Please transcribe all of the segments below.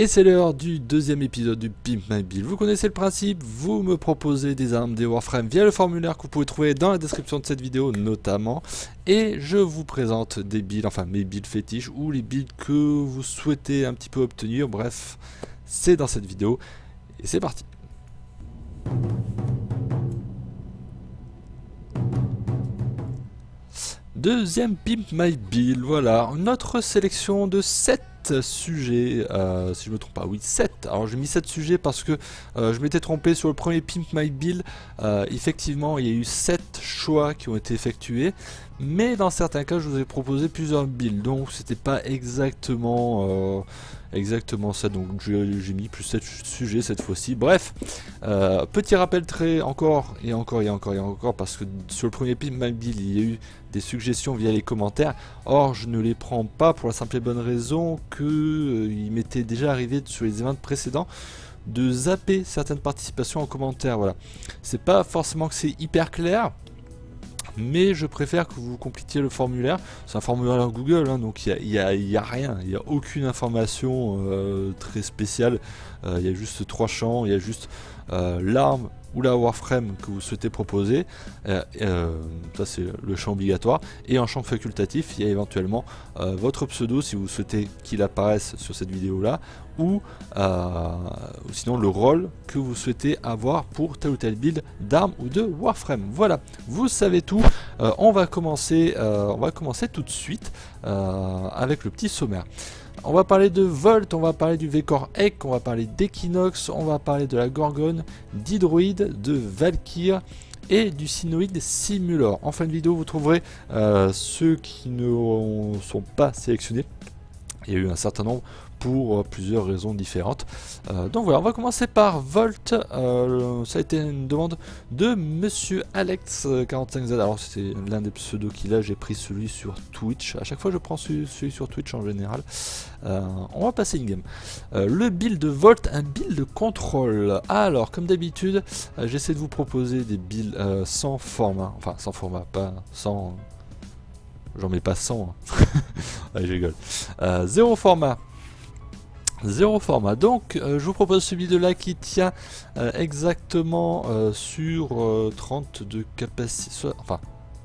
Et c'est l'heure du deuxième épisode du Pimp My Build. Vous connaissez le principe, vous me proposez des armes, des warframes via le formulaire que vous pouvez trouver dans la description de cette vidéo notamment. Et je vous présente des builds, enfin mes builds fétiches ou les builds que vous souhaitez un petit peu obtenir. Bref, c'est dans cette vidéo et c'est parti. Deuxième Pimp My Build, voilà, notre sélection de 7 sujets, si je me trompe pas, oui 7, alors j'ai mis 7 sujets parce que je m'étais trompé sur le premier Pimp My Build, effectivement il y a eu 7 choix qui ont été effectués, mais dans certains cas je vous ai proposé plusieurs builds, donc c'était pas exactement ça, donc j'ai mis plus 7 sujets cette fois-ci. Bref, petit rappel très encore, parce que sur le premier Pimp My Build il y a eu des suggestions via les commentaires. Or je ne les prends pas pour la simple et bonne raison que il m'était déjà arrivé sur les événements précédents de zapper certaines participations en commentaire. Voilà, c'est pas forcément que c'est hyper clair, mais je préfère que vous completiez le formulaire. C'est un formulaire Google, hein, donc il y a rien, il n'y a aucune information très spéciale. Il y a juste 3 champs, il y a juste l'arme ou la warframe que vous souhaitez proposer, ça c'est le champ obligatoire, et en champ facultatif il y a éventuellement votre pseudo si vous souhaitez qu'il apparaisse sur cette vidéo là, ou sinon le rôle que vous souhaitez avoir pour tel ou tel build d'armes ou de warframe. Voilà, vous savez tout. On va commencer tout de suite avec le petit sommaire. On va parler de Volt, on va parler du Vecor Ek, on va parler d'Equinox, on va parler de la Gorgone, d'Hydroid, de Valkyr et du Sinoïde Simulor. En fin de vidéo, vous trouverez ceux qui ne sont pas sélectionnés. Il y a eu un certain nombre pour plusieurs raisons différentes. Donc voilà, on va commencer par Volt. Ça a été une demande de Monsieur Alex45Z. Alors c'est l'un des pseudos qu'il a, j'ai pris celui sur Twitch. À chaque fois je prends celui sur Twitch en général. On va passer in-game. Le build de Volt, un build de contrôle. Alors comme d'habitude, j'essaie de vous proposer des builds sans format. Enfin sans format, pas sans... J'en mets pas 100. Hein. Allez, je rigole. Zéro format. Zéro format. Donc, je vous propose ce build là qui tient exactement sur 30 de capacité. Enfin,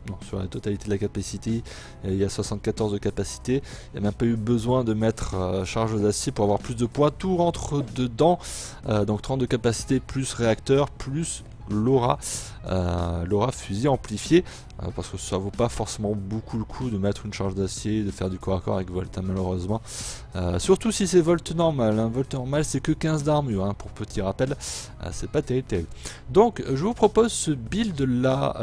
non, sur la totalité de la capacité, il y a 74 de capacité. Il n'y a même pas eu besoin de mettre charge d'acier pour avoir plus de poids. Tout rentre dedans. Donc, 30 de capacité plus réacteur plus l'aura fusil amplifié, parce que ça vaut pas forcément beaucoup le coup de mettre une charge d'acier, de faire du corps à corps avec Volt, hein, malheureusement, surtout si c'est Volt normal, hein. Volt normal c'est que 15 d'armure, hein, pour petit rappel, c'est pas terrible. Donc je vous propose ce build là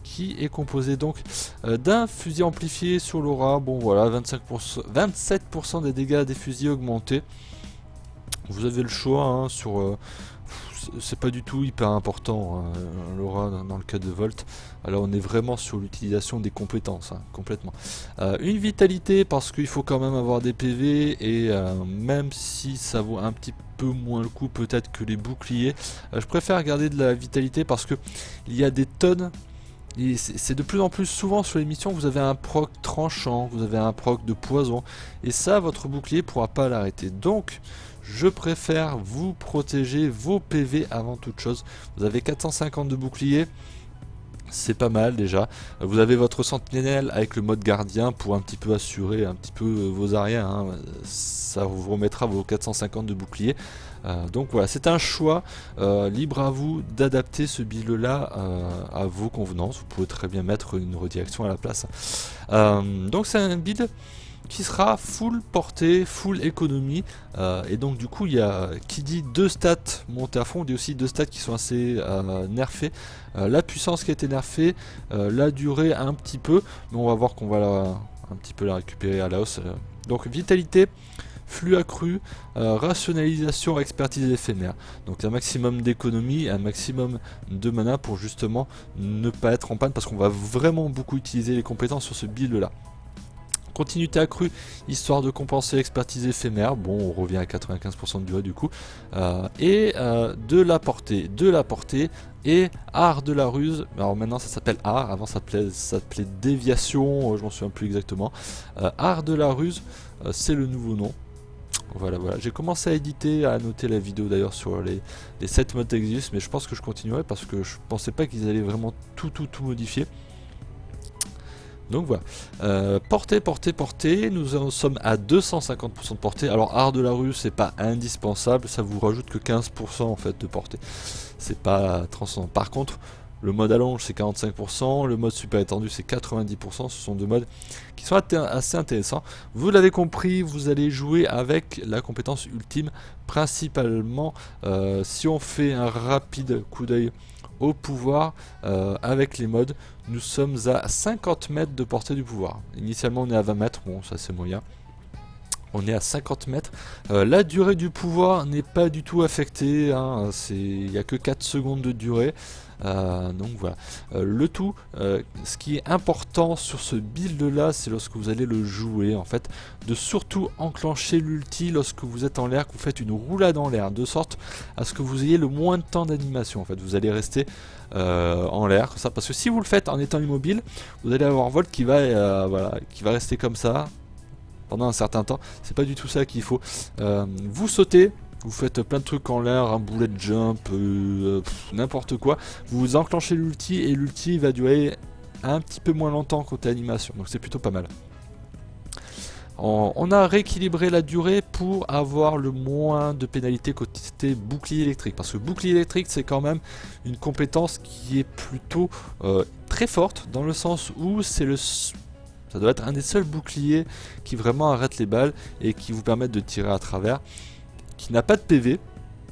qui est composé donc d'un fusil amplifié sur l'aura. Bon voilà, 27% des dégâts des fusils augmentés. Vous avez le choix, hein, sur c'est pas du tout hyper important, hein, l'aura dans le cas de Volt. Alors on est vraiment sur l'utilisation des compétences, hein, complètement. Une vitalité parce qu'il faut quand même avoir des PV, et même si ça vaut un petit peu moins le coup peut-être que les boucliers, je préfère garder de la vitalité parce que il y a des tonnes. C'est de plus en plus souvent sur les missions que vous avez un proc tranchant, vous avez un proc de poison, et ça votre bouclier pourra pas l'arrêter. Donc je préfère vous protéger vos PV avant toute chose. Vous avez 450 de bouclier, c'est pas mal déjà. Vous avez votre sentinelle avec le mode gardien pour un petit peu assurer un petit peu vos arrières, hein. Ça vous remettra vos 450 de bouclier. Donc voilà, c'est un choix, libre à vous d'adapter ce build là à vos convenances. Vous pouvez très bien mettre une redirection à la place. Donc c'est un build qui sera full portée, full économie, et donc du coup il y a, qui dit 2 stats montées à fond, dit aussi 2 stats qui sont assez nerfées, la puissance qui a été nerfée, la durée un petit peu, mais on va voir qu'on va un petit peu la récupérer à la hausse. Donc vitalité, flux accru, rationalisation, expertise éphémère. Donc un maximum d'économie, un maximum de mana pour justement ne pas être en panne, parce qu'on va vraiment beaucoup utiliser les compétences sur ce build là. Continuité accrue, histoire de compenser l'expertise éphémère. Bon, on revient à 95% de durée du coup. Et de la portée. Et art de la ruse. Alors maintenant ça s'appelle art, avant ça s'appelait déviation, je m'en souviens plus exactement. Art de la ruse, c'est le nouveau nom. Voilà, voilà. J'ai commencé à éditer, à annoter la vidéo d'ailleurs sur les 7 modes Exvius, mais je pense que je continuerai parce que je pensais pas qu'ils allaient vraiment tout modifier. Donc voilà, portée, nous en sommes à 250% de portée. Alors art de la rue, c'est pas indispensable, ça vous rajoute que 15% en fait de portée. C'est pas transcendant. Par contre, le mode allonge c'est 45%, le mode super étendu c'est 90%, ce sont deux modes qui sont assez intéressants. Vous l'avez compris, vous allez jouer avec la compétence ultime, principalement si on fait un rapide coup d'œil au pouvoir avec les modes, nous sommes à 50 mètres de portée du pouvoir. Initialement on est à 20 mètres, bon ça c'est moyen. On est à 50 mètres. La durée du pouvoir n'est pas du tout affectée, hein. Il n'y a que 4 secondes de durée. Donc voilà. Le tout, ce qui est important sur ce build là, c'est lorsque vous allez le jouer, en fait, de surtout enclencher l'ulti lorsque vous êtes en l'air, que vous faites une roulade en l'air, de sorte à ce que vous ayez le moins de temps d'animation. En fait, vous allez rester en l'air, ça, parce que si vous le faites en étant immobile, vous allez avoir Volt qui va, voilà, qui va rester comme ça pendant un certain temps. C'est pas du tout ça qu'il faut. Vous sautez, vous faites plein de trucs en l'air, un bullet jump, n'importe quoi. Vous enclenchez l'ulti et l'ulti va durer un petit peu moins longtemps côté animation. Donc c'est plutôt pas mal. On a rééquilibré la durée pour avoir le moins de pénalités côté bouclier électrique. Parce que bouclier électrique, c'est quand même une compétence qui est plutôt très forte, dans le sens où c'est le... Ça doit être un des seuls boucliers qui vraiment arrête les balles et qui vous permettent de tirer à travers, qui n'a pas de PV,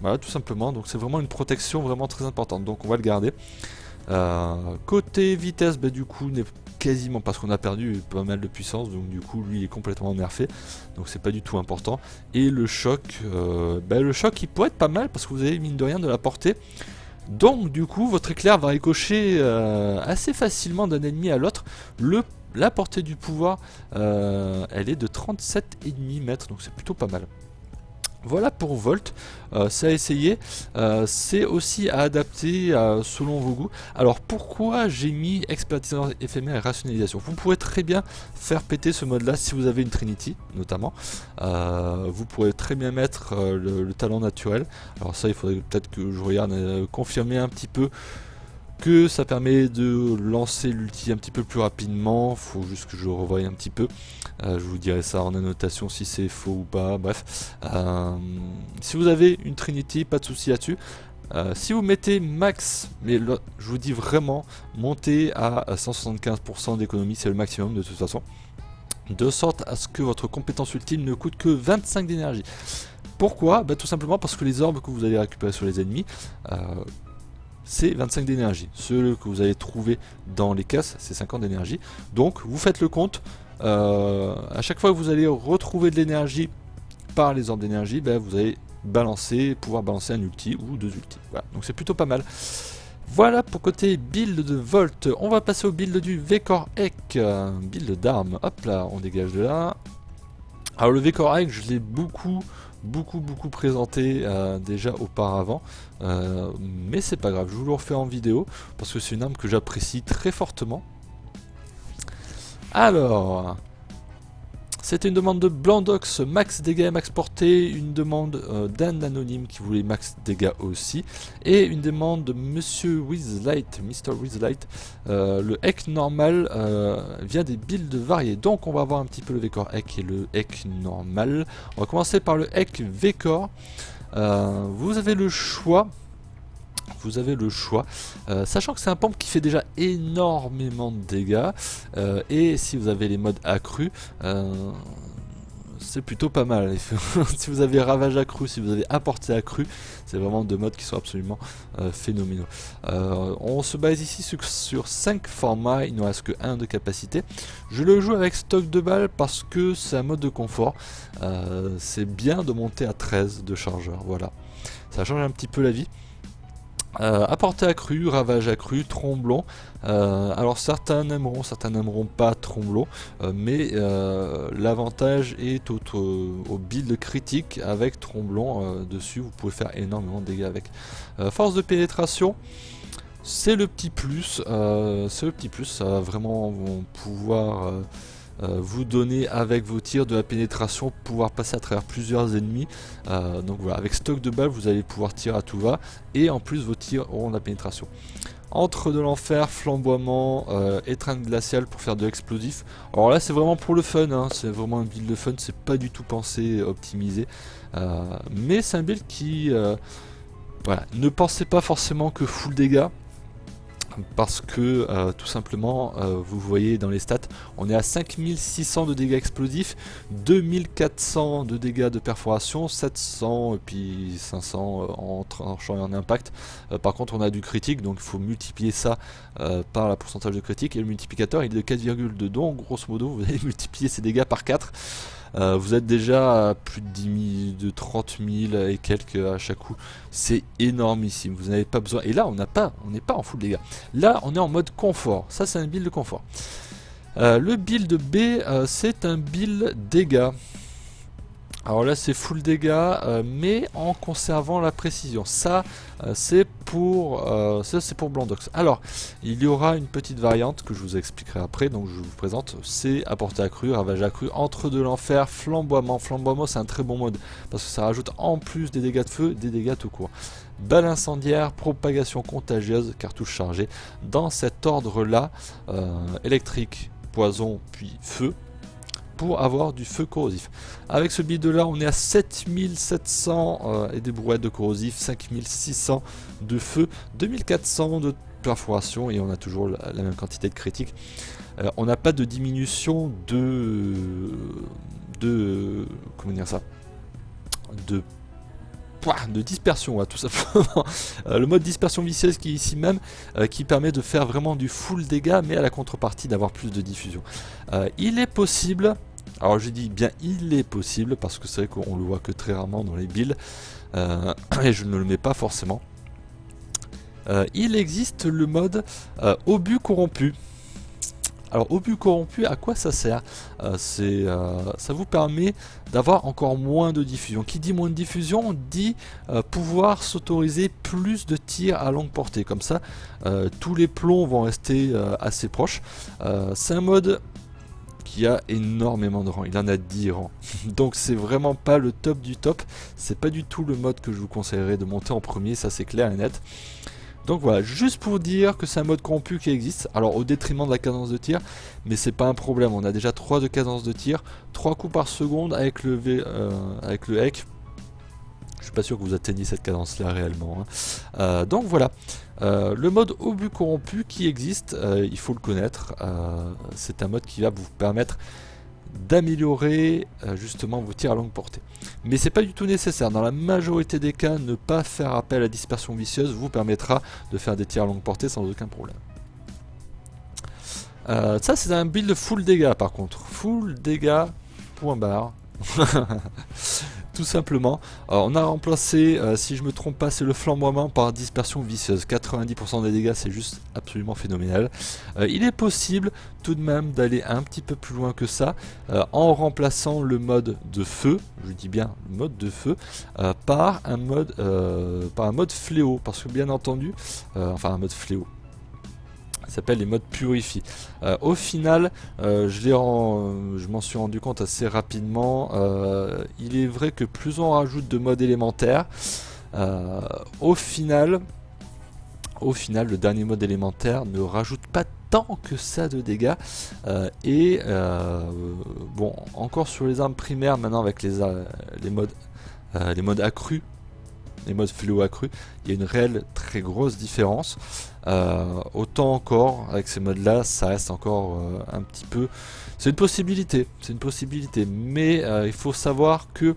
voilà tout simplement, donc c'est vraiment une protection vraiment très importante, donc on va le garder. Côté vitesse, bah, du coup, n'est quasiment, parce qu'on a perdu pas mal de puissance, donc du coup lui il est complètement nerfé, donc c'est pas du tout important. Et le choc, le choc il pourrait être pas mal parce que vous avez mine de rien de la portée. Donc du coup votre éclair va ricocher assez facilement d'un ennemi à l'autre. La portée du pouvoir, elle est de 37,5 mètres, donc c'est plutôt pas mal. Voilà pour Volt, c'est à essayer, c'est aussi à adapter selon vos goûts. Alors pourquoi j'ai mis expertise éphémère et rationalisation? Vous pourrez très bien faire péter ce mode là si vous avez une Trinity notamment. Vous pourrez très bien mettre le talent naturel. Alors ça il faudrait peut-être que je regarde confirmer un petit peu que ça permet de lancer l'ulti un petit peu plus rapidement. Faut juste que je revoie un petit peu. Je vous dirai ça en annotation si c'est faux ou pas. Bref, si vous avez une Trinity, pas de souci là-dessus. Si vous mettez max, mais là, je vous dis vraiment, montez à 175% d'économie, c'est le maximum de toute façon. De sorte à ce que votre compétence ultime ne coûte que 25 d'énergie. Pourquoi? Tout simplement parce que les orbes que vous allez récupérer sur les ennemis, c'est 25 d'énergie. Ceux que vous allez trouver dans les caisses, c'est 50 d'énergie. Donc vous faites le compte, à chaque fois que vous allez retrouver de l'énergie par les orbes d'énergie, vous allez pouvoir balancer un ulti ou deux ultis. Voilà. Donc c'est plutôt pas mal. Voilà pour côté build de Volt. On va passer au build du Vecor Ek, build d'armes. Hop là, on dégage de là. Alors le Vecor Ek, je l'ai beaucoup présenté déjà auparavant, mais c'est pas grave, je vous le refais en vidéo parce que c'est une arme que j'apprécie très fortement. Alors, c'était une demande de Blandox, max dégâts et max portée, une demande d'un anonyme qui voulait max dégâts aussi, et une demande de Monsieur Wizlight, Mr. Wizlight. Le Ek normal vient des builds variés, donc on va voir un petit peu le Vecor Ek et le Ek normal. On va commencer par le Ek Vecor. Vous avez le choix. Sachant que c'est un pompe qui fait déjà énormément de dégâts, et si vous avez les modes accrus, c'est plutôt pas mal. Si vous avez ravage accru, si vous avez apporté accru, c'est vraiment deux modes qui sont absolument phénoménaux. On se base ici sur 5 formats, il ne reste que 1 de capacité. Je le joue avec stock de balles parce que c'est un mode de confort. C'est bien de monter à 13 de chargeur, voilà. Ça change un petit peu la vie. Apportée accru, ravage accru, tromblon. Alors certains n'aimeront pas tromblon, mais l'avantage est au build critique avec tromblon dessus. Vous pouvez faire énormément de dégâts avec. Force de pénétration, c'est le petit plus. Ça va vraiment pouvoir vous donner avec vos tirs de la pénétration pour pouvoir passer à travers plusieurs ennemis. Donc voilà, avec stock de balles vous allez pouvoir tirer à tout va et en plus vos tirs auront de la pénétration. Entre de l'enfer, flamboiement, étreinte glaciale pour faire de l'explosif. Alors là c'est vraiment pour le fun, hein, c'est vraiment un build de fun, c'est pas du tout pensé, optimisé. Mais c'est un build qui... voilà, ne pensez pas forcément que full dégâts. Parce que tout simplement vous voyez dans les stats on est à 5600 de dégâts explosifs, 2400 de dégâts de perforation, 700 et puis 500 en tranchant et en impact. Par contre on a du critique donc il faut multiplier ça par la pourcentage de critique et le multiplicateur il est de 4,2 donc grosso modo vous allez multiplier ces dégâts par 4. Vous êtes déjà à plus de 10 000, de 30 000 et quelques à chaque coup. C'est énormissime. Vous n'avez pas besoin. Et là, on n'est pas en full dégâts. Là, on est en mode confort. Ça, c'est un build de confort. Le build B, c'est un build dégâts. Alors là c'est full dégâts mais en conservant la précision. Ça c'est pour Blandox. Alors il y aura une petite variante que je vous expliquerai après, donc je vous présente. C'est à portée accrue, ravage accru, entre de l'enfer, flamboiement. Flamboiement c'est un très bon mode parce que ça rajoute en plus des dégâts de feu, des dégâts tout court. Balle incendiaire, propagation contagieuse, cartouche chargée. Dans cet ordre là, électrique, poison puis feu, pour avoir du feu corrosif. Avec ce build là on est à 7700 et des brouettes de corrosif, 5600 de feu, 2400 de perforation et on a toujours la même quantité de critique. On n'a pas de diminution de comment dire ça, de dispersion, ouais, tout simplement. Le mode dispersion vicieuse qui est ici même, qui permet de faire vraiment du full dégâts mais à la contrepartie d'avoir plus de diffusion. Il est possible, alors je dis bien il est possible parce que c'est vrai qu'on le voit que très rarement dans les builds et je ne le mets pas forcément. Il existe le mode obus corrompu. Alors obus corrompu, à quoi ça sert? Ça vous permet d'avoir encore moins de diffusion. Qui dit moins de diffusion, on dit pouvoir s'autoriser plus de tirs à longue portée. Comme ça, tous les plombs vont rester assez proches. C'est un mode qui a énormément de rangs, il en a 10 rangs. Donc c'est vraiment pas le top du top. C'est pas du tout le mode que je vous conseillerais de monter en premier, ça c'est clair et net. Donc voilà, juste pour dire que c'est un mode corrompu qui existe, alors au détriment de la cadence de tir, mais c'est pas un problème, on a déjà 3 de cadence de tir, 3 coups par seconde avec le HEC. Je suis pas sûr que vous atteigniez cette cadence là réellement, hein. Donc voilà, le mode obus corrompu qui existe, il faut le connaître, c'est un mode qui va vous permettre d'améliorer justement vos tirs à longue portée. Mais c'est pas du tout nécessaire, dans la majorité des cas, ne pas faire appel à dispersion vicieuse vous permettra de faire des tirs à longue portée sans aucun problème. Ça c'est un build full dégâts par contre, full dégâts, point barre. Tout simplement, on a remplacé, si je me trompe pas, c'est le flamboiement par dispersion vicieuse. 90% des dégâts, c'est juste absolument phénoménal. Il est possible tout de même d'aller un petit peu plus loin que ça, en remplaçant le mode de feu, je dis bien le mode de feu, par un mode fléau, parce que bien entendu, enfin un mode fléau. Ça s'appelle les modes purifie. Au final, je m'en suis rendu compte assez rapidement. Il est vrai que plus on rajoute de modes élémentaires, au final, le dernier mode élémentaire ne rajoute pas tant que ça de dégâts. Bon, encore sur les armes primaires, maintenant avec les modes accrus, les modes fléau accrus, il y a une réelle très grosse différence. Autant encore avec ces modes là ça reste encore un petit peu, c'est une possibilité, mais il faut savoir que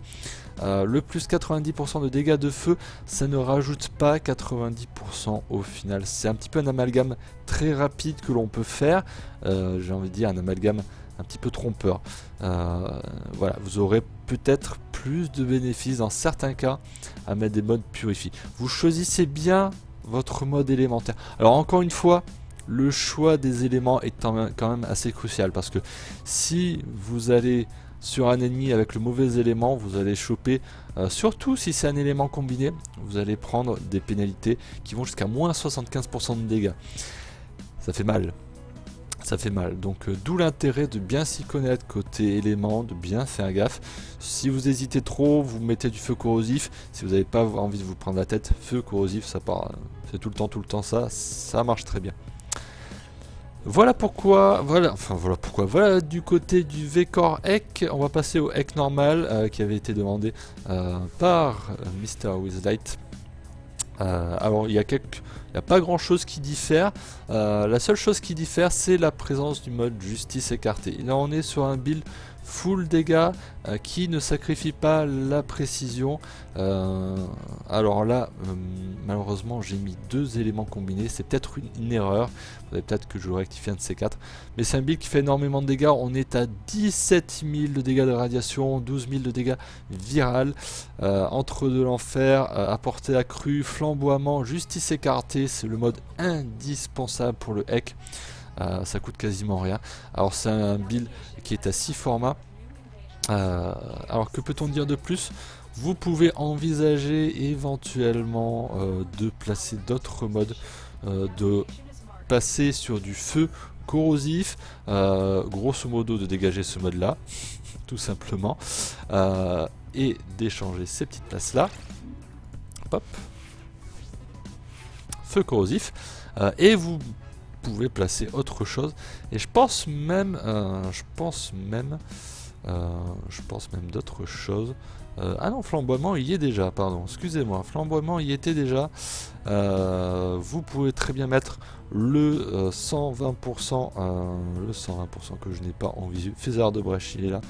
le plus 90% de dégâts de feu ça ne rajoute pas 90% au final, c'est un petit peu un amalgame très rapide que l'on peut faire, j'ai envie de dire un amalgame un petit peu trompeur. Voilà, vous aurez peut-être plus de bénéfices dans certains cas à mettre des modes purifie. Vous choisissez bien votre mode élémentaire. Alors encore une fois, le choix des éléments est quand même assez crucial parce que si vous allez sur un ennemi avec le mauvais élément, vous allez choper, surtout si c'est un élément combiné, vous allez prendre des pénalités qui vont jusqu'à moins 75% de dégâts. Ça fait mal. ça fait mal. Donc d'où l'intérêt de bien s'y connaître côté éléments, de bien faire gaffe. Si vous hésitez trop, vous mettez du feu corrosif. Si vous n'avez pas envie de vous prendre la tête, feu corrosif, ça part, c'est tout le temps ça, ça marche très bien. Voilà pourquoi, voilà du côté du V-Core Ek, on va passer au Ek normal qui avait été demandé par Mr. Wizlight. Alors il y a pas grand chose qui diffère, la seule chose qui diffère c'est la présence du mode justice écarté. Là on est sur un build full dégâts qui ne sacrifie pas la précision. Alors là malheureusement j'ai mis deux éléments combinés, c'est peut-être une erreur, peut-être que je le rectifie un de ces quatre, mais c'est un build qui fait énormément de dégâts. On est à 17 000 de dégâts de radiation, 12 000 de dégâts viral, entre de l'enfer, à portée accrue, flamboiement, justice écartée, c'est le mode indispensable pour le Ek. Ça coûte quasiment rien. Alors c'est un build qui est à 6 formats. Alors que peut-on dire de plus? Vous pouvez envisager éventuellement de placer d'autres modes, de passer sur du feu corrosif, grosso modo de dégager ce mode là, tout simplement, et d'échanger ces petites places là. Hop. Feu corrosif, et vous pouvez placer autre chose, et je pense même d'autres choses. Ah non, flamboiement il y est déjà, pardon, excusez-moi, flamboiement il y était déjà. Vous pouvez très bien mettre le 120%, le 120% que je n'ai pas en visu, faiseur de brèche il est là,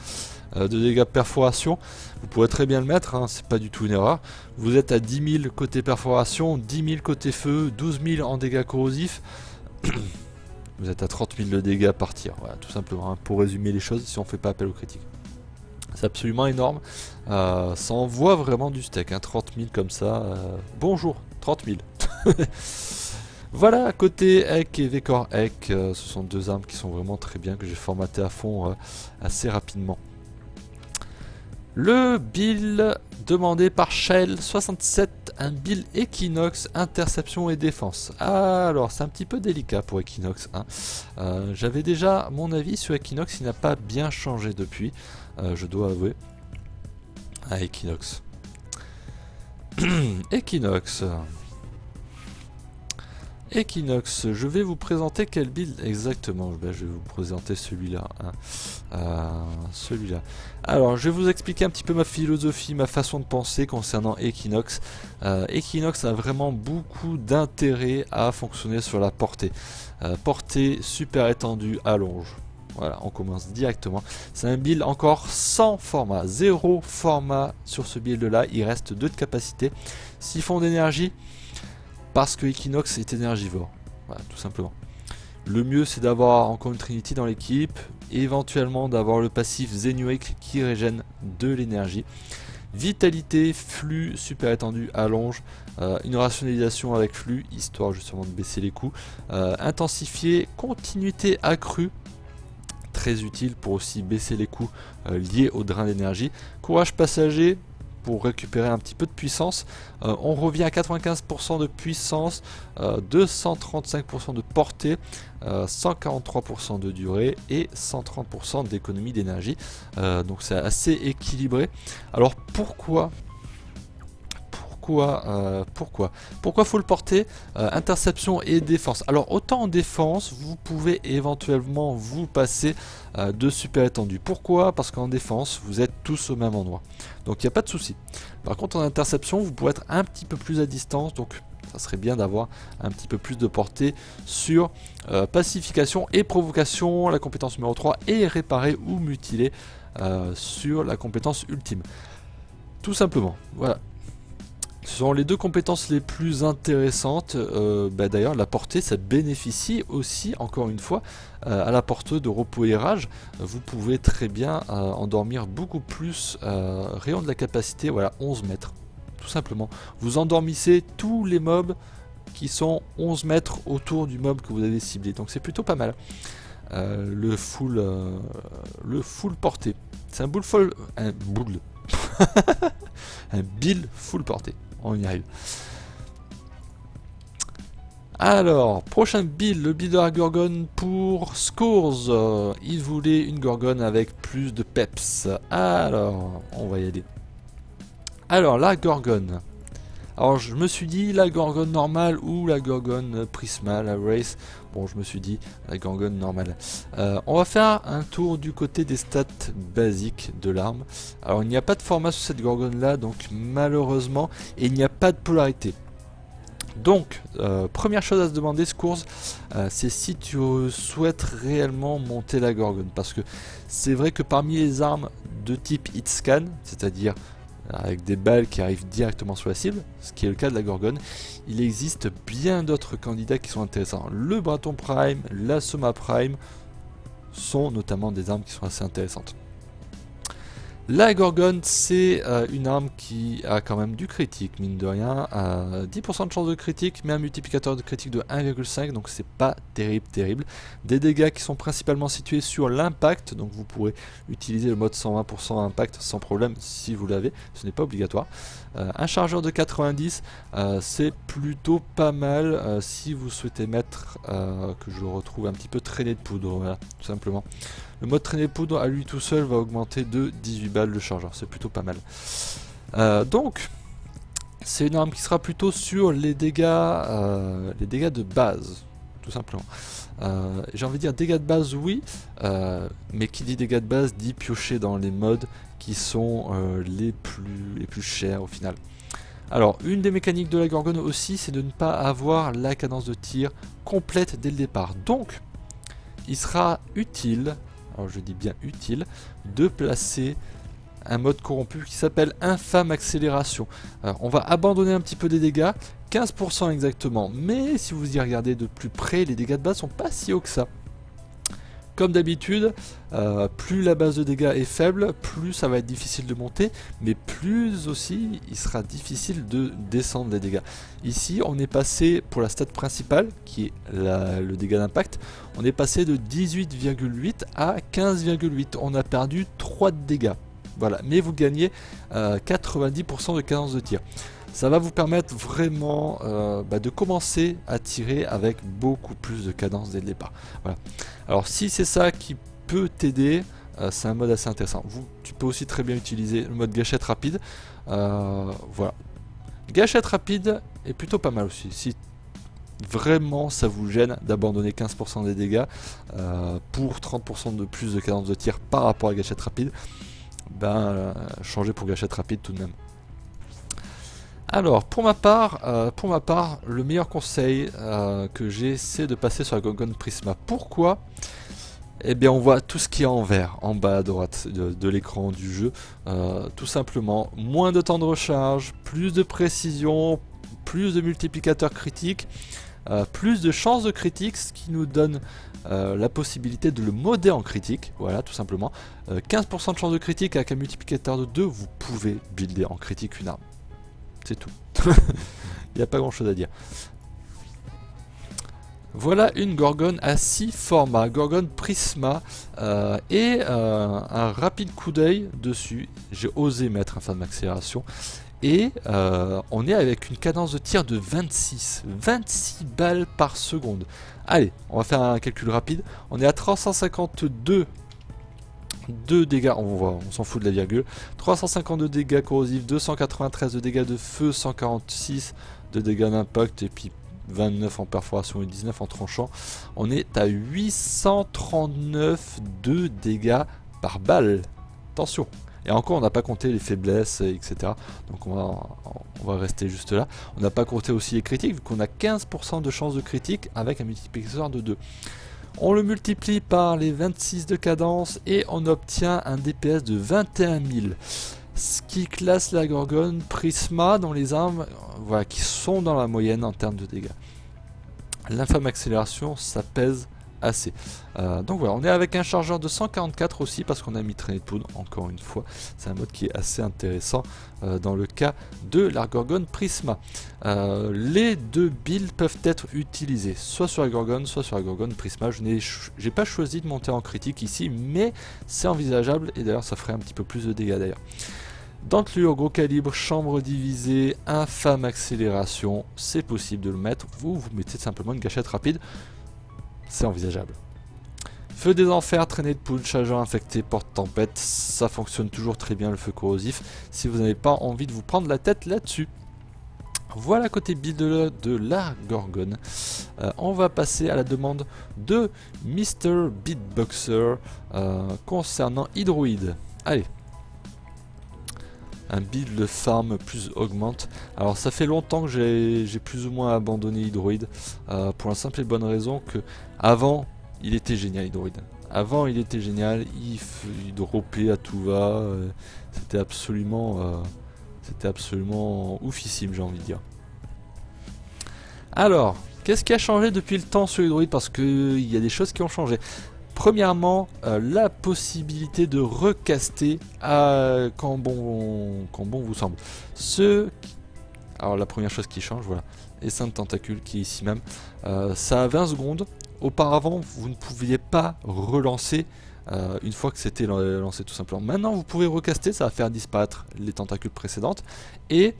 de dégâts de perforation. Vous pourrez très bien le mettre, hein, c'est pas du tout une erreur. Vous êtes à 10 000 côté perforation, 10 000 côté feu, 12 000 en dégâts corrosifs. Vous êtes à 30 000 de dégâts par tir, voilà, tout simplement, hein, pour résumer les choses si on fait pas appel aux critiques. C'est absolument énorme, ça envoie vraiment du steak, hein, 30 000 comme ça, bonjour, 30 000. Voilà, côté Ek et V-Core Ek, ce sont deux armes qui sont vraiment très bien, que j'ai formaté à fond assez rapidement. Le build demandé par Shell67, un build Equinox, interception et défense. Alors c'est un petit peu délicat pour Equinox, hein. J'avais déjà mon avis sur Equinox, il n'a pas bien changé depuis, je dois avouer. Ah, Equinox. Equinox, je vais vous présenter quel build exactement. Je vais vous présenter celui-là, hein. Celui-là. Alors, je vais vous expliquer un petit peu ma philosophie, ma façon de penser concernant Equinox. Equinox a vraiment beaucoup d'intérêt à fonctionner sur la portée. Portée super étendue, allonge. Voilà, on commence directement. C'est un build encore sans format, zéro format sur ce build là. Il reste 2 de capacité, siphon d'énergie, parce que Equinox est énergivore. Voilà, tout simplement. Le mieux c'est d'avoir encore une Trinity dans l'équipe, éventuellement d'avoir le passif Zenuake qui régène de l'énergie. Vitalité, flux, super étendu, allonge, une rationalisation avec flux, histoire justement de baisser les coûts. Intensifié, continuité accrue, très utile pour aussi baisser les coûts liés au drain d'énergie. Courage passager pour récupérer un petit peu de puissance. On revient à 95% de puissance, 235% de portée, 143% de durée et 130% d'économie d'énergie. Donc c'est assez équilibré. Alors pourquoi faut le porter? Interception et défense. Alors autant en défense, vous pouvez éventuellement vous passer de super étendu. Pourquoi? Parce qu'en défense, vous êtes tous au même endroit. Donc il n'y a pas de souci. Par contre en interception, vous pourrez être un petit peu plus à distance. Donc ça serait bien d'avoir un petit peu plus de portée sur pacification et provocation, la compétence numéro 3, et réparer ou mutiler sur la compétence ultime. Tout simplement. Voilà. Ce sont les deux compétences les plus intéressantes. D'ailleurs, la portée, ça bénéficie aussi, encore une fois, à la portée de repos et rage. Vous pouvez très bien endormir beaucoup plus. Rayon de la capacité, voilà, 11 mètres. Tout simplement. Vous endormissez tous les mobs qui sont 11 mètres autour du mob que vous avez ciblé. Donc c'est plutôt pas mal. Le full portée. C'est un build full portée. On y arrive. Alors, prochain build, le build de la Gorgone pour Scores. Il voulait une Gorgone avec plus de peps. Alors, on va y aller. Alors, la Gorgone. Alors, je me suis dit la Gorgone normale ou la Gorgone Prisma, la Race. Bon, je me suis dit la Gorgone normale. On va faire un tour du côté des stats basiques de l'arme. Alors, il n'y a pas de format sur cette Gorgone là, donc malheureusement, et il n'y a pas de polarité. Donc, première chose à se demander, Scores, c'est si tu souhaites réellement monter la Gorgone. Parce que c'est vrai que parmi les armes de type hit scan, c'est-à-dire avec des balles qui arrivent directement sur la cible, ce qui est le cas de la Gorgone, il existe bien d'autres candidats qui sont intéressants. Le Bâton Prime, la Soma Prime sont notamment des armes qui sont assez intéressantes. La Gorgone, c'est une arme qui a quand même du critique, mine de rien, 10% de chance de critique, mais un multiplicateur de critique de 1,5, donc c'est pas terrible. Des dégâts qui sont principalement situés sur l'impact, donc vous pourrez utiliser le mode 120% impact sans problème si vous l'avez, ce n'est pas obligatoire. Un chargeur de 90, c'est plutôt pas mal si vous souhaitez mettre, que je retrouve un petit peu traînée de poudre, voilà, tout simplement. Le mode traînée de poudre à lui tout seul va augmenter de 18 balles le chargeur, c'est plutôt pas mal. Donc, c'est une arme qui sera plutôt sur les dégâts de base, tout simplement. J'ai envie de dire dégâts de base, oui, mais qui dit dégâts de base dit piocher dans les modes qui sont les plus chers au final. Alors, une des mécaniques de la Gorgone aussi, c'est de ne pas avoir la cadence de tir complète dès le départ. Donc, il sera utile, alors je dis bien utile, de placer un mode corrompu qui s'appelle Infâme Accélération. Alors, on va abandonner un petit peu des dégâts, 15% exactement, mais si vous y regardez de plus près, les dégâts de base sont pas si hauts que ça. Comme d'habitude, plus la base de dégâts est faible, plus ça va être difficile de monter, mais plus aussi il sera difficile de descendre les dégâts. Ici, on est passé pour la stat principale, qui est le dégât d'impact, on est passé de 18,8 à 15,8. On a perdu 3 de dégâts. Voilà, mais vous gagnez 90% de cadence de tir. Ça va vous permettre vraiment de commencer à tirer avec beaucoup plus de cadence dès le départ. Voilà. Alors si c'est ça qui peut t'aider, c'est un mode assez intéressant. Tu peux aussi très bien utiliser le mode gâchette rapide. Voilà. Gâchette rapide est plutôt pas mal aussi. Si vraiment ça vous gêne d'abandonner 15% des dégâts pour 30% de plus de cadence de tir par rapport à gâchette rapide, changez pour gâchette rapide tout de même. Alors, pour ma part, le meilleur conseil que j'ai, c'est de passer sur la Gorgone Prisma. Pourquoi ? Eh bien, on voit tout ce qui est en vert, en bas à droite de l'écran du jeu. Tout simplement, moins de temps de recharge, plus de précision, plus de multiplicateurs critiques, plus de chances de critique, ce qui nous donne la possibilité de le modder en critique. Voilà, tout simplement. 15% de chance de critique avec un multiplicateur de 2, vous pouvez builder en critique une arme. C'est tout. Il n'y a pas grand chose à dire. Voilà une Gorgone à 6 formats. Gorgone Prisma et un rapide coup d'œil dessus. J'ai osé mettre un Infâme Accélération. Et on est avec une cadence de tir de 26 balles par seconde. Allez, on va faire un calcul rapide. On est à 352 de dégâts, on s'en fout de la virgule, 352 dégâts corrosifs, 293 de dégâts de feu, 146 de dégâts d'impact et puis 29 en perforation et 19 en tranchant. On est à 839 de dégâts par balle. Attention. Et encore, on n'a pas compté les faiblesses, etc. Donc on va rester juste là. On n'a pas compté aussi les critiques, vu qu'on a 15% de chance de critique avec un multiplicateur de 2. On le multiplie par les 26 de cadence et on obtient un DPS de 21 000. Ce qui classe la Gorgone Prisma dans les armes qui sont dans la moyenne en termes de dégâts. L'infâme accélération, ça pèse assez. Donc voilà, on est avec un chargeur de 144 aussi parce qu'on a mis traînée de poudre, encore une fois. C'est un mode qui est assez intéressant dans le cas de la Gorgone Prisma. Les deux builds peuvent être utilisés, soit sur la Gorgone, soit sur la Gorgone Prisma. Je n'ai pas choisi de monter en critique ici, mais c'est envisageable et d'ailleurs ça ferait un petit peu plus de dégâts d'ailleurs. Dentelure, gros calibre, chambre divisée, infâme accélération, c'est possible de le mettre. Vous mettez simplement une gâchette rapide, c'est envisageable. Feu des enfers, traînée de poudre, chargeur infecté, porte tempête, ça fonctionne toujours très bien le feu corrosif si vous n'avez pas envie de vous prendre la tête là-dessus. Voilà côté build de la Gorgone. On va passer à la demande de Mr Beatboxer concernant Hydroid. Allez. Un build de farm plus augmente. Alors ça fait longtemps que j'ai plus ou moins abandonné Hydroid pour la simple et bonne raison que avant il était génial Hydroid. Avant il était génial, il droppait à tout va, c'était absolument oufissime j'ai envie de dire. Alors, qu'est-ce qui a changé depuis le temps sur Hydroid? Parce qu'il y a des choses qui ont changé. Premièrement, la possibilité de recaster quand bon vous semble. Alors la première chose qui change, voilà, essaim de tentacule qui est ici même, ça a 20 secondes. Auparavant, vous ne pouviez pas relancer une fois que c'était lancé tout simplement. Maintenant, vous pouvez recaster, ça va faire disparaître les tentacules précédentes et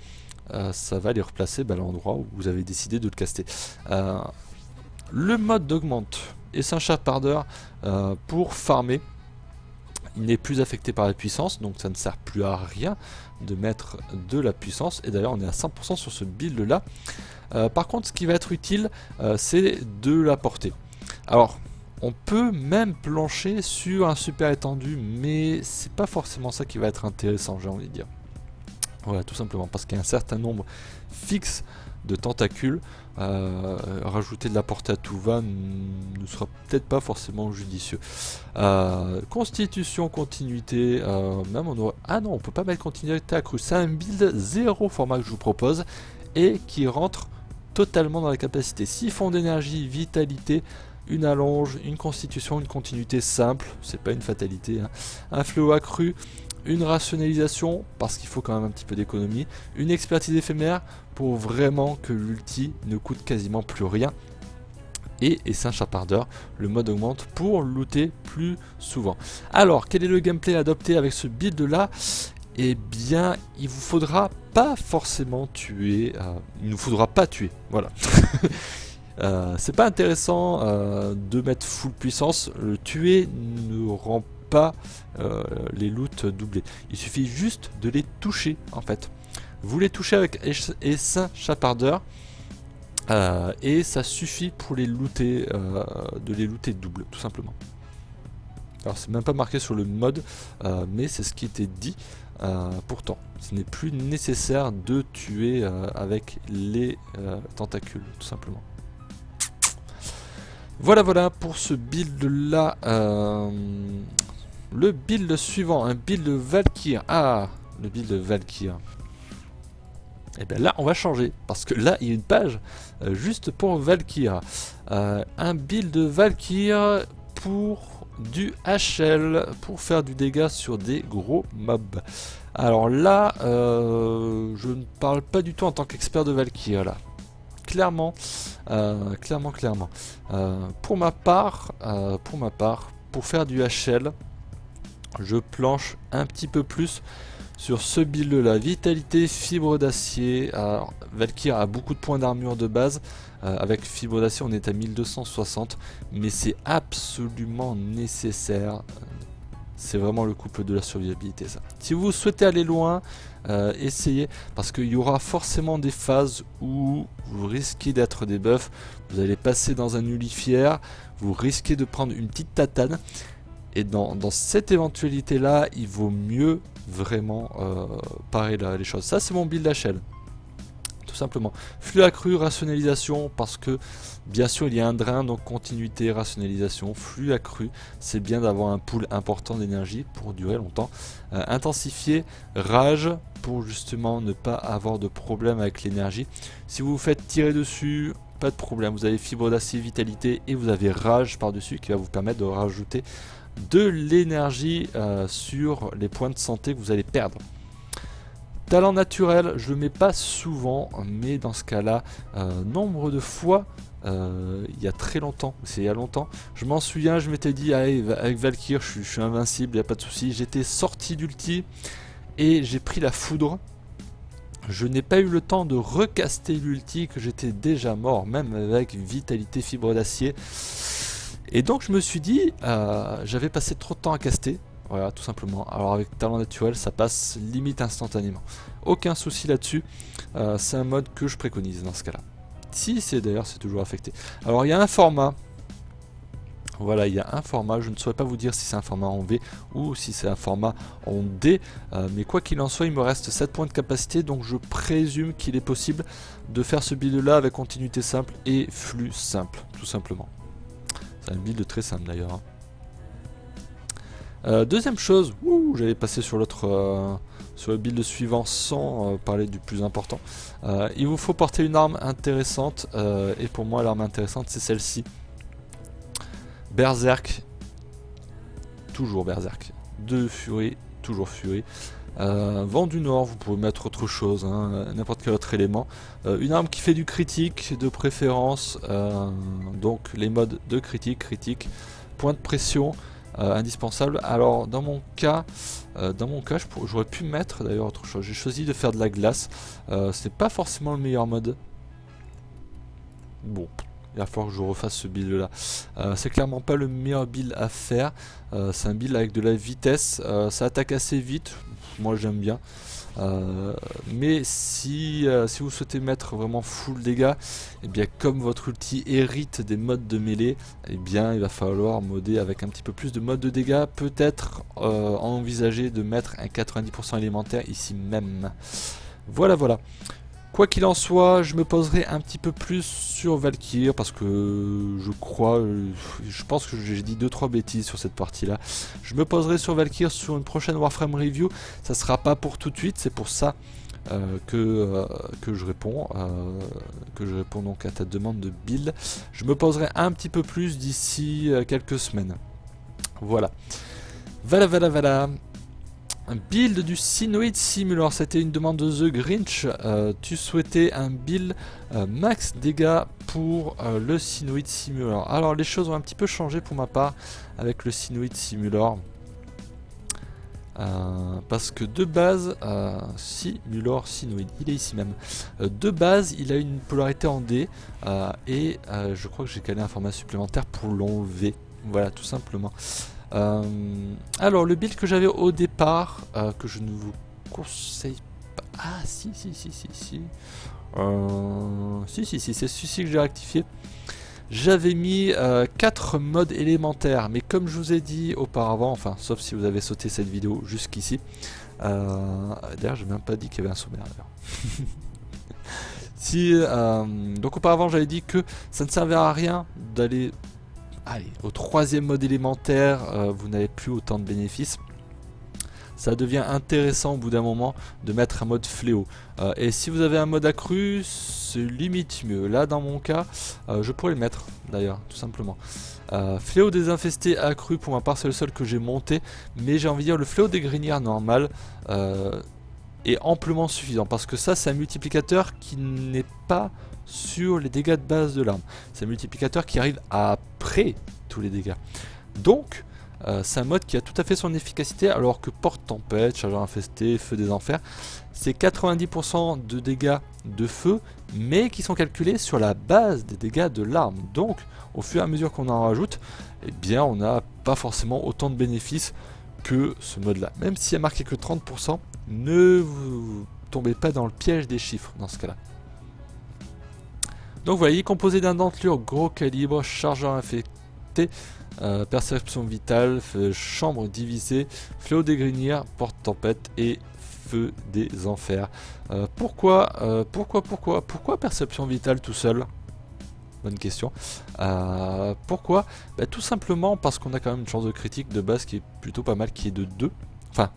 ça va les replacer à l'endroit où vous avez décidé de le caster. Le mode d'augmente essaim chapardeur pour farmer. Il n'est plus affecté par la puissance, donc ça ne sert plus à rien de mettre de la puissance. Et d'ailleurs, on est à 100% sur ce build là. Par contre, ce qui va être utile, c'est de la portée. Alors, on peut même plancher sur un super étendu, mais c'est pas forcément ça qui va être intéressant, j'ai envie de dire. Voilà, tout simplement parce qu'il y a un certain nombre fixe de tentacules. Rajouter de la portée à tout va ne sera peut-être pas forcément judicieux. Constitution, continuité, même on aurait... Ah non, on peut pas mettre continuité accrue. C'est un build 0 format que je vous propose et qui rentre totalement dans la capacité. Siphon d'énergie, vitalité, une allonge, une constitution, une continuité simple, c'est pas une fatalité, hein. Un flow accru, une rationalisation, parce qu'il faut quand même un petit peu d'économie, une expertise éphémère, pour vraiment que l'ulti ne coûte quasiment plus rien, et essaim chapardeur, le mode augmente pour looter plus souvent. Alors, quel est le gameplay adopté avec ce build là? Eh bien, il vous faudra pas forcément tuer, il ne faudra pas tuer, voilà. C'est pas intéressant de mettre full puissance, le tuer ne rend pas les loots doublés. Il suffit juste de les toucher en fait. Vous les touchez avec essaim chapardeur et ça suffit pour les looter, de les looter double tout simplement. Alors c'est même pas marqué sur le mode, mais c'est ce qui était dit. Pourtant, ce n'est plus nécessaire de tuer avec les tentacules tout simplement. Voilà pour ce build là. Le build suivant, un build Valkyr. Ah, le build Valkyr. Et bien là, on va changer parce que là, il y a une page juste pour Valkyr. Un build Valkyr pour du HL pour faire du dégât sur des gros mobs. Alors là, je ne parle pas du tout en tant qu'expert de Valkyr là. Clairement. Pour ma part, pour faire du HL, je planche un petit peu plus sur ce build là. Vitalité, fibre d'acier. Alors, Valkyr a beaucoup de points d'armure de base. Avec fibre d'acier, on est à 1260, mais c'est absolument nécessaire. C'est vraiment le couple de la survivabilité ça. Si vous souhaitez aller loin, essayez, parce qu'il y aura forcément des phases où vous risquez d'être des buffs, vous allez passer dans un nullifier, vous risquez de prendre une petite tatane, et dans cette éventualité là, il vaut mieux vraiment parer les choses. Ça c'est mon build HL. Tout simplement. Flux accru, rationalisation, parce que bien sûr il y a un drain, donc continuité, rationalisation, flux accru, c'est bien d'avoir un pool important d'énergie pour durer longtemps. Intensifié, rage, pour justement ne pas avoir de problème avec l'énergie. Si vous vous faites tirer dessus, pas de problème, vous avez fibre d'acier, vitalité, et vous avez rage par-dessus qui va vous permettre de rajouter de l'énergie sur les points de santé que vous allez perdre. Talent naturel, je le mets pas souvent, mais dans ce cas-là, nombre de fois, il y a très longtemps, c'est il y a longtemps, je m'en souviens, je m'étais dit, allez, avec Valkyr, je suis invincible, il n'y a pas de souci. J'étais sorti d'ulti, et j'ai pris la foudre. Je n'ai pas eu le temps de recaster l'ulti, que j'étais déjà mort, même avec vitalité fibre d'acier. Et donc je me suis dit, j'avais passé trop de temps à caster. Voilà, tout simplement. Alors avec talent naturel, ça passe limite instantanément. Aucun souci là-dessus. C'est un mode que je préconise dans ce cas-là. Si, c'est d'ailleurs, c'est toujours affecté. Alors il y a un format. Voilà, il y a un format. Je ne saurais pas vous dire si c'est un format en V ou si c'est un format en D. Mais quoi qu'il en soit, il me reste 7 points de capacité. Donc je présume qu'il est possible de faire ce build-là avec continuité simple et flux simple, tout simplement. C'est un build très simple d'ailleurs. Deuxième chose, j'allais passer sur l'autre, sur le build suivant sans parler du plus important. Il vous faut porter une arme intéressante, et pour moi l'arme intéressante c'est celle-ci. Berserk, toujours Berserk. De furie, toujours furie. Vent du Nord, vous pouvez mettre autre chose, hein, n'importe quel autre élément. Une arme qui fait du critique de préférence, donc les modes de critique, point de pression. Indispensable. Alors dans mon cas, j'aurais pu mettre d'ailleurs autre chose. J'ai choisi de faire de la glace. C'est pas forcément le meilleur mode. Bon, il va falloir que je refasse ce build là. C'est clairement pas le meilleur build à faire. C'est un build avec de la vitesse. Ça attaque assez vite. Moi j'aime bien. Mais si vous souhaitez mettre vraiment full dégâts, et bien comme votre ulti hérite des modes de mêlée, et bien il va falloir modder avec un petit peu plus de modes de dégâts, peut-être envisager de mettre un 90% élémentaire ici même. Voilà. Quoi qu'il en soit, je me poserai un petit peu plus sur Valkyr parce que je pense que j'ai dit 2-3 bêtises sur cette partie là. Je me poserai sur Valkyr sur une prochaine Warframe Review. Ça sera pas pour tout de suite, c'est pour ça que je réponds donc à ta demande de build. Je me poserai un petit peu plus d'ici quelques semaines. Voilà. Un build du Cynoid Simulator, c'était une demande de The Grinch. Tu souhaitais un build max dégâts pour le Cynoid Simulator. Alors les choses ont un petit peu changé pour ma part avec le Cynoid Simulator. Parce que de base, Simulator Cynoid, il est ici même. De base, il a une polarité en D et je crois que j'ai calé un format supplémentaire pour l'enlever. Voilà, tout simplement. Alors le build que j'avais au départ, que je ne vous conseille pas. Ah si, c'est celui-ci que j'ai rectifié. J'avais mis 4 modes élémentaires, mais comme je vous ai dit auparavant, enfin sauf si vous avez sauté cette vidéo jusqu'ici, d'ailleurs j'ai même pas dit qu'il y avait un sommaire d'ailleurs. Donc auparavant j'avais dit que ça ne servait à rien d'aller au 3e mode élémentaire, vous n'avez plus autant de bénéfices. Ça devient intéressant au bout d'un moment de mettre un mode fléau. Et si vous avez un mode accru, c'est limite mieux. Là dans mon cas, je pourrais le mettre d'ailleurs, tout simplement. Fléau désinfesté accru, pour ma part c'est le seul que j'ai monté. Mais j'ai envie de dire le fléau des grinières normal est amplement suffisant. Parce que ça c'est un multiplicateur qui n'est pas sur les dégâts de base de l'arme. C'est un multiplicateur qui arrive après tous les dégâts. Donc c'est un mode qui a tout à fait son efficacité, alors que porte-tempête, chargeur infesté, feu des enfers, c'est 90% de dégâts de feu, mais qui sont calculés sur la base des dégâts de l'arme. Donc au fur et à mesure qu'on en rajoute, eh bien on n'a pas forcément autant de bénéfices que ce mode là. Même s'il y a marqué que 30%, ne vous tombez pas dans le piège des chiffres dans ce cas là. Donc voilà, il est composé d'un dentelure gros calibre, chargeur infecté, perception vitale, chambre divisée, fléau des grinières, porte-tempête et feu des enfers. Pourquoi perception vitale tout seul? Bonne question. Pourquoi? Tout simplement parce qu'on a quand même une chance de critique de base qui est plutôt pas mal, qui est de 2. Enfin,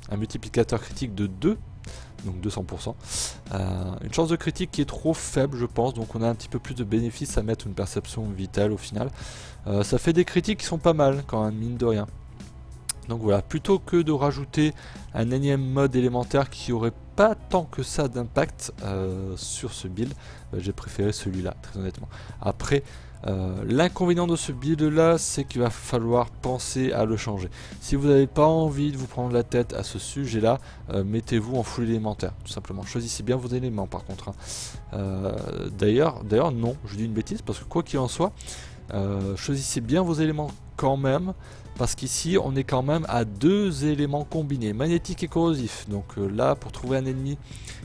un multiplicateur critique de 2. Donc 200%. Une chance de critique qui est trop faible je pense, donc on a un petit peu plus de bénéfices à mettre une perception vitale au final. Ça fait des critiques qui sont pas mal quand même, mine de rien. Donc voilà, plutôt que de rajouter un énième mode élémentaire qui aurait pas tant que ça d'impact sur ce build, j'ai préféré celui-là, très honnêtement. Après, L'inconvénient de ce build là, c'est qu'il va falloir penser à le changer. Si vous n'avez pas envie de vous prendre la tête à ce sujet là, mettez-vous en full élémentaire, tout simplement. Choisissez bien vos éléments par contre, hein. D'ailleurs non, je dis une bêtise, parce que quoi qu'il en soit, choisissez bien vos éléments quand même, parce qu'ici on est quand même à 2 éléments combinés, magnétique et corrosif. Donc là, pour trouver un ennemi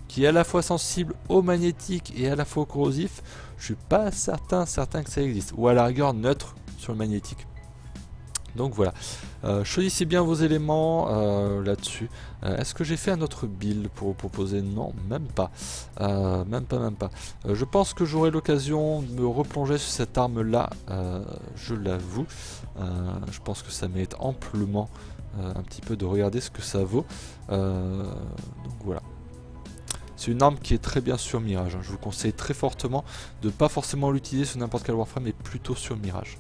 qui est à la fois sensible au magnétique et à la fois au corrosif, je suis pas certain que ça existe, ou à la rigueur neutre sur le magnétique. Donc voilà, choisissez bien vos éléments là-dessus. Est-ce que j'ai fait un autre build pour vous proposer? Non, même pas. Même pas. Je pense que j'aurai l'occasion de me replonger sur cette arme-là, je l'avoue. Je pense que ça mérite amplement un petit peu de regarder ce que ça vaut. Donc voilà. C'est une arme qui est très bien sur Mirage, hein. Je vous conseille très fortement de ne pas forcément l'utiliser sur n'importe quel Warframe, mais plutôt sur Mirage.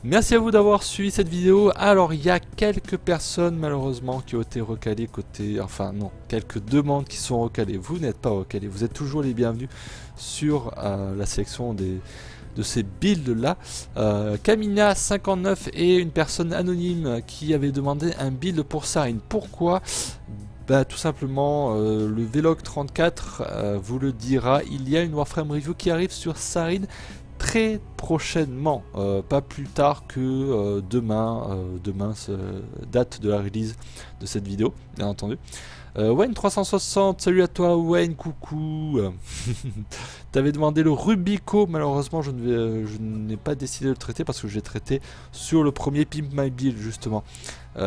Merci à vous d'avoir suivi cette vidéo. Alors il y a quelques personnes malheureusement qui ont été recalées côté... Enfin non, quelques demandes qui sont recalées. Vous n'êtes pas recalés, vous êtes toujours les bienvenus sur la sélection de ces builds là. Kamina59 et une personne anonyme qui avait demandé un build pour Sarine. Pourquoi? Bah, tout simplement, le Vlog 34 vous le dira, il y a une Warframe Review qui arrive sur Sarine très prochainement, pas plus tard que demain, date de la release de cette vidéo, bien entendu. Wayne360, salut à toi Wayne, coucou. T'avais demandé le Rubico, malheureusement je n'ai pas décidé de le traiter parce que j'ai traité sur le premier Pimp My Build justement.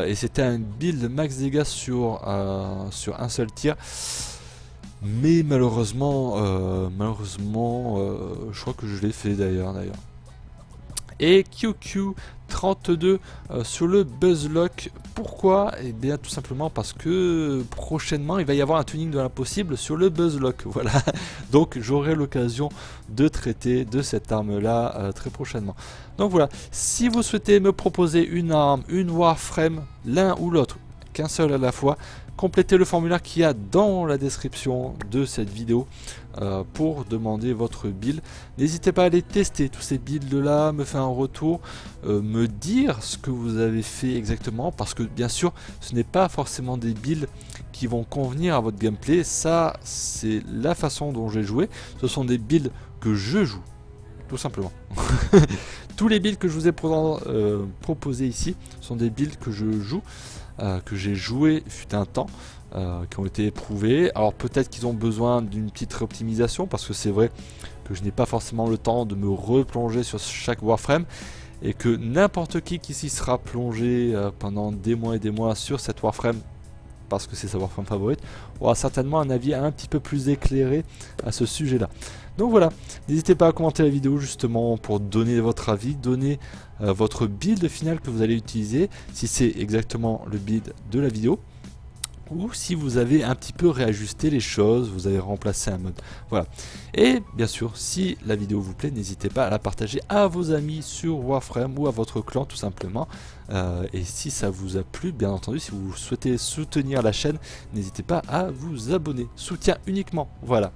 Et c'était un build max dégâts sur un seul tir. Mais malheureusement, je crois que je l'ai fait d'ailleurs. Et QQ32 sur le Buzzlock. Pourquoi? Et bien tout simplement parce que prochainement il va y avoir un tuning de l'impossible sur le Buzzlock. Voilà. Donc j'aurai l'occasion de traiter de cette arme là très prochainement. Donc voilà. Si vous souhaitez me proposer une arme, une Warframe, l'un ou l'autre, qu'un seul à la fois, complétez le formulaire qu'il y a dans la description de cette vidéo pour demander votre build. N'hésitez pas à aller tester tous ces builds là, me faire un retour, me dire ce que vous avez fait exactement, parce que bien sûr ce n'est pas forcément des builds qui vont convenir à votre gameplay. Ça c'est la façon dont j'ai joué, ce sont des builds que je joue tout simplement. Tous les builds que je vous ai proposés ici sont des builds que je joue, que j'ai joué fut un temps, qui ont été éprouvés. Alors peut-être qu'ils ont besoin d'une petite réoptimisation, parce que c'est vrai que je n'ai pas forcément le temps de me replonger sur chaque Warframe, et que n'importe qui s'y sera plongé pendant des mois et des mois sur cette Warframe, parce que c'est sa Warframe favorite, aura certainement un avis un petit peu plus éclairé à ce sujet là. Donc voilà, n'hésitez pas à commenter la vidéo justement pour donner votre avis, donner votre build final que vous allez utiliser, si c'est exactement le build de la vidéo, ou si vous avez un petit peu réajusté les choses, vous avez remplacé un mode. Voilà. Et bien sûr, si la vidéo vous plaît, n'hésitez pas à la partager à vos amis sur Warframe ou à votre clan tout simplement. Et si ça vous a plu, bien entendu, si vous souhaitez soutenir la chaîne, n'hésitez pas à vous abonner. Soutien uniquement, voilà.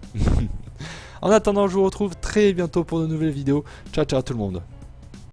En attendant, je vous retrouve très bientôt pour de nouvelles vidéos. Ciao ciao tout le monde.